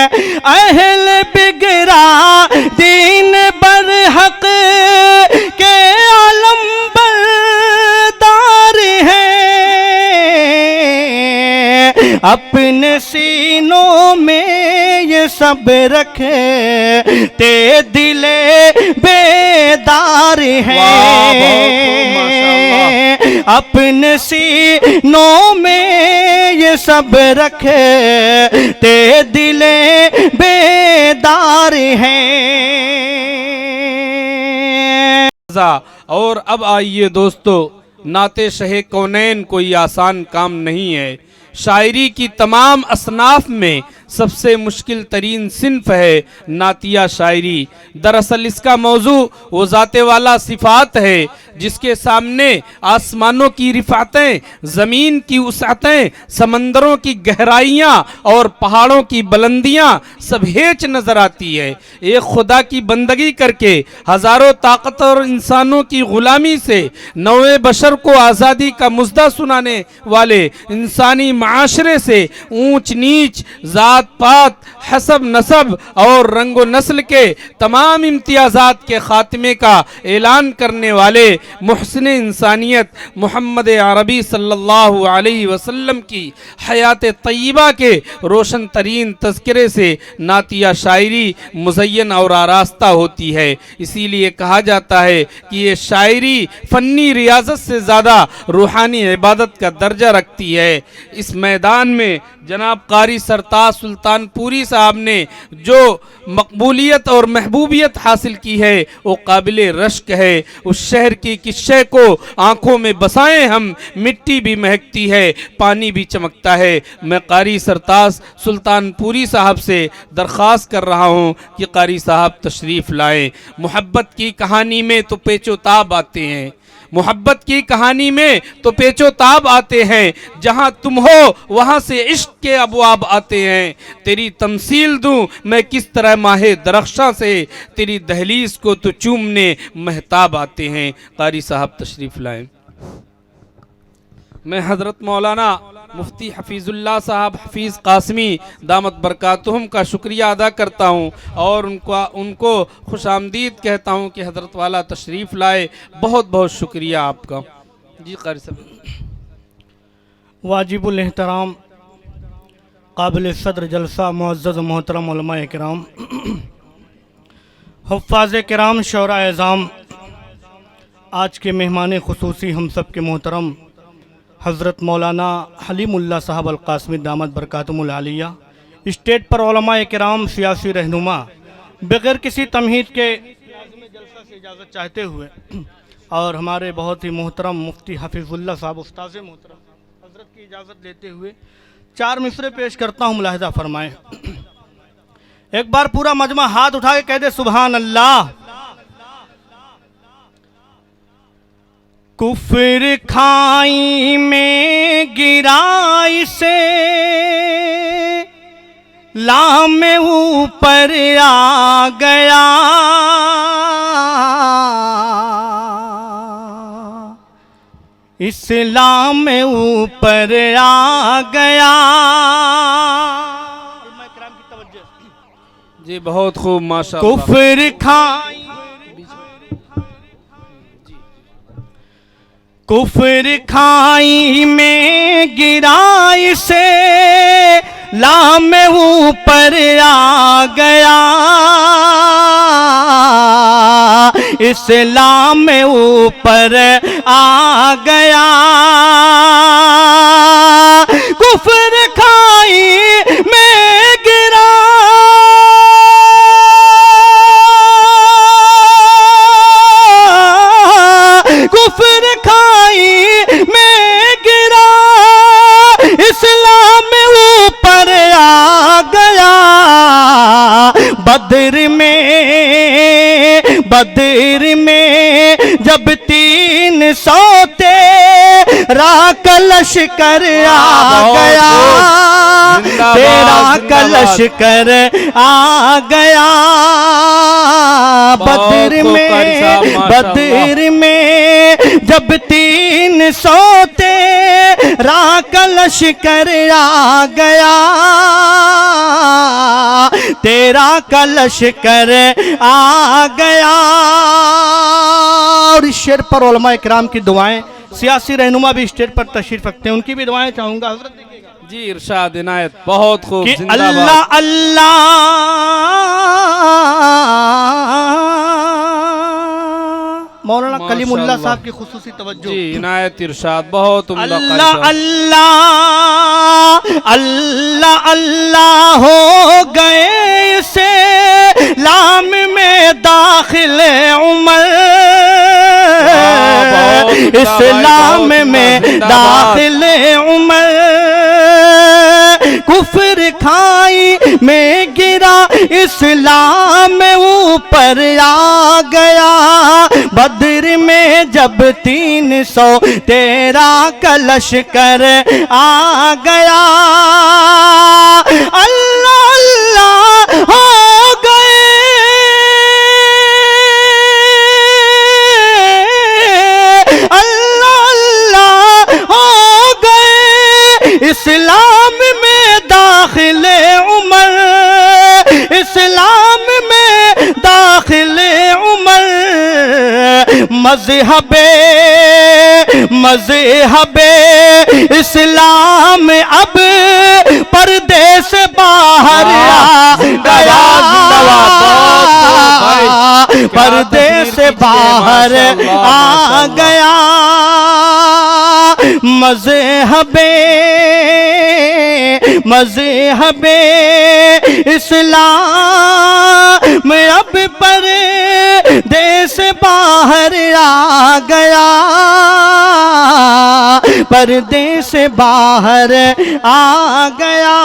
अहल बिगरा दीन बरहक के आलम बरदार हैं, अपने सीनों में ये सब रखे ते दिले बेदार हैं, अपने सीनों में ये सब रखे ते दिले बेदार हैं। और अब आइए दोस्तों, नाते शहे कौनैन कोई आसान काम नहीं है। शायरी की तमाम असनाफ में सबसे मुश्किल तरीन सिन्फ है नातिया शायरी। दरअसल इसका मौजू वो ज़ाते वाला सिफ़ात है जिसके सामने आसमानों की रिफ़ातें, ज़मीन की वसाअतें, समंदरों की गहराइयाँ और पहाड़ों की बुलंदियाँ सब हेच नज़र आती है। एक खुदा की बंदगी करके हज़ारों ताकतवर इंसानों की ग़ुलामी से नौए बशर को आज़ादी का मुज़्दा सुनाने वाले इंसानी माशरे से ऊंच नीच, ज़ात पात, हसब नसब और रंगो नस्ल के तमाम इम्तियाज़ात के ख़ात्मे का ऐलान करने वाले मुहसिन इंसानियत मोहम्मद अरबी सल्लल्लाहु अलैहि वसल्लम की हयात तय्यबा के रोशन तरीन तज़किरे से नातिया शायरी मुज़य्यन और आरास्ता होती है। इसीलिए कहा जाता है कि ये शायरी फ़न्नी रियाज़त से ज़्यादा रूहानी इबादत का दर्जा रखती है। इस मैदान में जनाब कारी सरताज सुल्तानपुरी साहब ने जो मकबूलियत और महबूबियत हासिल की है वो काबिल रश्क है। उस शहर की किस्से को आंखों में बसाएं हम, मिट्टी भी महकती है, पानी भी चमकता है। मैं कारी सरताज सुल्तानपुरी साहब से दरख्वास्त कर रहा हूँ कि कारी साहब तशरीफ़ लाएं। मोहब्बत की कहानी में तो पेचो ताब आते हैं, मोहब्बत की कहानी में तो पेचो ताब आते हैं, जहाँ तुम हो वहाँ से इश्क के अबवाब आते हैं। तेरी तमसील दूँ मैं किस तरह माहे दरख्शां से, तेरी दहलीज को तो चूमने महताब आते हैं। कारी साहब तशरीफ़ लाएं। मैं हज़रत मौलाना मुफ्ती हफीज़ुल्लाह साहब हफीज़ कासमी दामत बरकातुहुम का शुक्रिया अदा करता हूँ और उनको खुश आमदीद कहता हूँ कि हज़रत वाला तशरीफ़ लाए। बहुत बहुत शुक्रिया आपका। जी कारी साहब। वाजिबुल एहतराम काबिल सदर जलसा मुअज़्ज़ज़ मोहतरम उलमाए किराम, हुफ़्फ़ाज़े किराम, शौरा एज़ाम, आज के मेहमान खुसूसी हम सब के मोहतरम हज़रत मौलाना हलीमुल्लाह साहब अल-कासमी दामत बरकातुहुमुल आलिया, स्टेट पर उलमाए किराम, सियासी रहनुमा, बग़ैर किसी तमहीद के जलसा से इजाज़त चाहते हुए और हमारे बहुत ही मोहतरम मुफ्ती हफीज़ुल्लाह साहब उस्ताद मोहतरम हज़रत की इजाज़त लेते हुए 4 मिसरे पेश करता हूँ, मुलाहिज़ा फरमाएँ। एक बार पूरा मजमा हाथ उठा के कह दे सुभान अल्लाह। कुफर खाई में गिरा इसे, लाम ऊपर आ गया, इस्लाम ऊपर आ गया। जी बहुत खूब माशाअल्लाह। कुफर खाई, कुफर खाई में गिरा इसे, लाम ऊपर आ गया, इस्लाम ऊपर आ गया। कुफर खाई में गिरा, कुफर खाई में गिरा, इस्लाम ऊपर आ गया। बदर में जब 300 तेरा लश्कर आ गया, तेरा लश्कर आ गया। बदर में जब 300 तेरा लश्कर आ गया, तेरा का लश्कर आ गया। और इस शेर पर उलमा इकराम की दुआएं, सियासी रहनुमा भी स्टेज पर तशरीफ रखते हैं, उनकी भी दुआएं चाहूंगा हजरत देखिएगा। जी इरशाद इनायत, बहुत खूब, कि जिंदाबाद। अल्लाह अल्लाह मौलाना कलीमुल्लाह माशाअल्लाह। साहब की खुसूसी तवज्जो। जी इनायत, इरशाद, बहुत उम्दा कारी अल्लाह साहब। अल्लाह अल्लाह अल्लाह हो गए से लाम में दाखिल उमर, बहुत उम्दा भाई, इस्लाम बहुत उम्दा, में जिंदाबाद। दाखिल उमर, कुफर खाई में गिरा इस्लाम ऊपर आ गया। बद्र में जब 313 का लश्कर आ गया। अल्लाह अल्लाह हो गए, अल्लाह अल्लाह हो गए इस्लाम में दाखिल उमर, इस्लाम में दाखिल उमर। मज़हबे मज़हबे इस्लाम अब पर्दे से बाहर आ गया, पर्दे से बाहर आ गया। मज़हबे मज़हबे इस्लाम अब पर्दे से बाहर आ गया, पर्दे से बाहर आ गया।